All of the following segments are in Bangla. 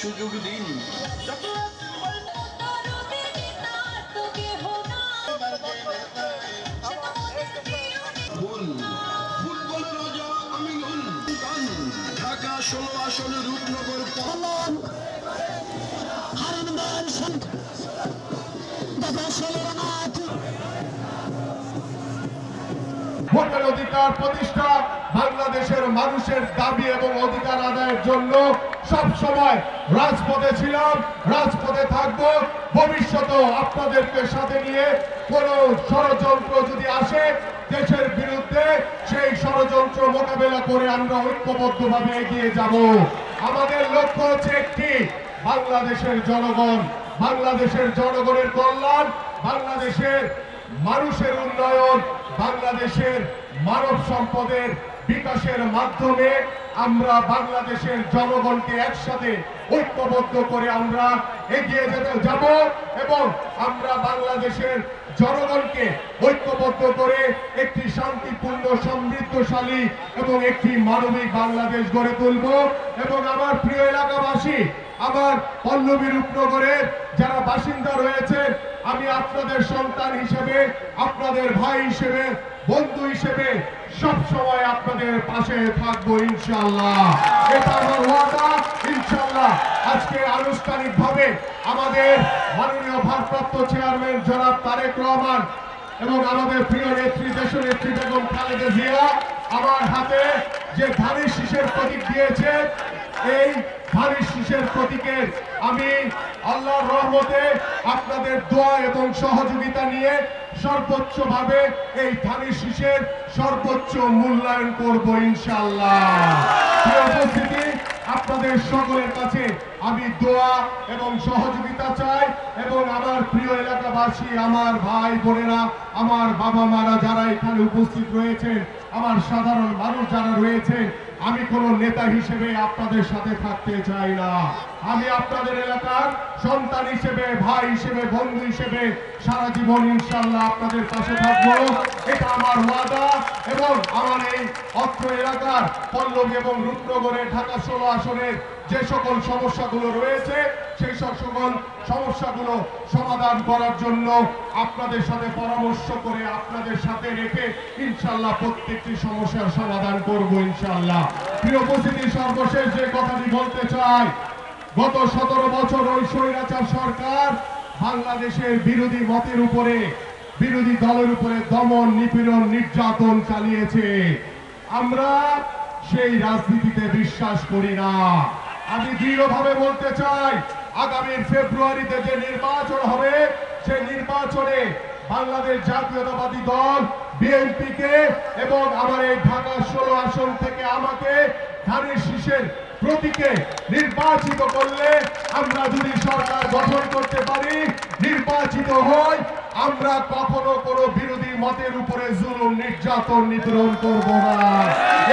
সুযোগ দিন। ঢাকা 16 আসনে রূপনগর ভোটের অধিকার প্রতিষ্ঠা, বাংলাদেশের মানুষের দাবি এবং অধিকার আদায়ের জন্য সব সময় রাজপথে ছিলাম, রাজপথে থাকব। ভবিষ্যতেও আপনাদেরকে সাথে নিয়ে কোন ষড়যন্ত্র যদি আসে দেশের বিরুদ্ধে, সেই ষড়যন্ত্র মোকাবেলা করে আমরা ঐক্যবদ্ধভাবে এগিয়ে যাব। আমাদের লক্ষ্য হচ্ছে একটি, বাংলাদেশের জনগণ, বাংলাদেশের জনগণের কল্যাণ, বাংলাদেশের মানুষের উন্নয়ন, বাংলাদেশের মানব সম্পদের বিকাশের মাধ্যমে আমরা বাংলাদেশের জনগণকে একসাথে ঐক্যবদ্ধ করে আমরা এগিয়ে যেতে যাব এবং আমরা বাংলাদেশের জনগণকে ঐক্যবদ্ধ করে একটি শান্তিপূর্ণ, সমৃদ্ধশালী এবং একটি মানবিক বাংলাদেশ গড়ে তুলব। এবং আমার প্রিয় এলাকাবাসী, আমার পল্লবী রূপনগরের যারা বাসিন্দা রয়েছেন, আমি আপনাদের সন্তান হিসেবে, আপনাদের ভাই হিসেবে, বন্ধু হিসেবে সব সময় আপনাদের পাশে থাকবো ইনশাআল্লাহ। এটা আমার ওয়াদা ইনশাআল্লাহ। আজকে আনুষ্ঠানিকভাবে আমাদের মাননীয় ভারপ্রাপ্ত চেয়ারম্যান জনাব তারেক রহমান এবং আমাদের প্রিয় নেত্রী, দেশনেত্রী বেগম খালেদা জিয়া আমার হাতে যে ধানের শীষের প্রতীক দিয়েছে, এই ধানের শীষের প্রতীকের আমি আল্লাহর রহমতে আপনাদের দোয়া এবং সহযোগিতা নিয়ে সর্বোচ্চভাবে এই ধানের শীষের সর্বোচ্চ মূল্যায়ন করব ইনশাআল্লাহ। উপস্থিতি, আপনাদের সকলের কাছে আমি দোয়া এবং সহযোগিতা চাই এবং আমার প্রিয় এলাকাবাসী, আমার ভাই বোনেরা, আমার বাবা মারা যারা এখানে উপস্থিত রয়েছেন, আমার সাধারণ মানুষ যারা রয়েছে, আমি কোনো নেতা হিসেবে আপনাদের সাথে থাকতে চাই না। আমি আপনাদের এলাকার সন্তান হিসেবে, ভাই হিসেবে, বন্ধু হিসেবে সারা জীবন ইনশাআল্লাহ আপনাদের পাশে থাকবো। এটা আমার ওয়াদা। এবং আমার এই অত্র এলাকার পল্লবী এবং রূপনগরের ঢাকা 16 আসনের যে সকল সমস্যাগুলো রয়েছে, সেই সকল সমস্যাগুলো সমাধান করার জন্য আপনাদের সাথে পরামর্শ করে, আপনাদের সাথে রেখে ইনশাআল্লাহ প্রত্যেকটি সমস্যার সমাধান করব ইনশাআল্লাহ। প্রিয় উপস্থিতি, সর্বশেষ যে কথাটি বলতে চাই, গত 17 বছর ওই স্বৈরাচার সরকার বাংলাদেশের বিরোধী মতের উপরে, বিরোধী দলের উপরে দমন, নিপীড়ন, নির্যাতন চালিয়েছে। আমরা সেই রাজনীতিতে বিশ্বাস করি না। আমি দৃঢ়ভাবে বলতে চাই, আগামী ফেব্রুয়ারিতে যে নির্বাচন হবে, সেই নির্বাচনে বাংলাদেশ জাতীয়তাবাদী দল বিএনপিকে এবং আমার এই ঢাকা 16 আসন থেকে আমাকে ধানের শীষের প্রতীকে নির্বাচিত করলে, আমরা যদি সরকার গঠন করতে পারি, নির্বাচিত হই, আমরা কখনো কোনো বিরোধী মতের উপরে জুলুম, নির্যাতন, নিপীড়ন করব না।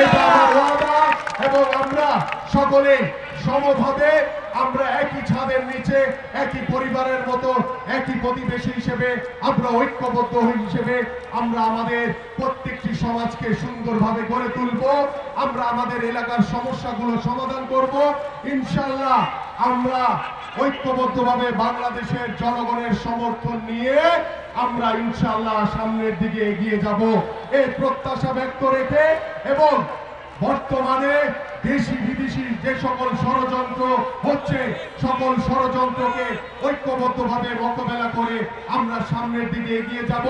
এটা আমার ওয়াদা। এবং আমরা সকলে সমভাবে, আমরা একই ছাদের নিচে, একই পরিবারের মতো, একই প্রতিবেশী হিসেবে, আমরা ঐক্যবদ্ধ হিসেবে আমরা আমাদের প্রত্যেকটি সমাজকে সুন্দরভাবে গড়ে তুলব। আমরা আমাদের এলাকার সমস্যাগুলো সমাধান করব ইনশাআল্লাহ। আমরা ঐক্যবদ্ধভাবে বাংলাদেশের জনগণের সমর্থন নিয়ে আমরা ইনশাআল্লাহ সামনের দিকে এগিয়ে যাব, এই প্রত্যাশা ব্যক্ত রেখে এবং বর্তমানে দেশি বিদেশি যে সকল ষড়যন্ত্র হচ্ছে, সকল ষড়যন্ত্রকে ঐক্যবদ্ধভাবে মোকাবেলা করে আমরা সামনের দিকে এগিয়ে যাব।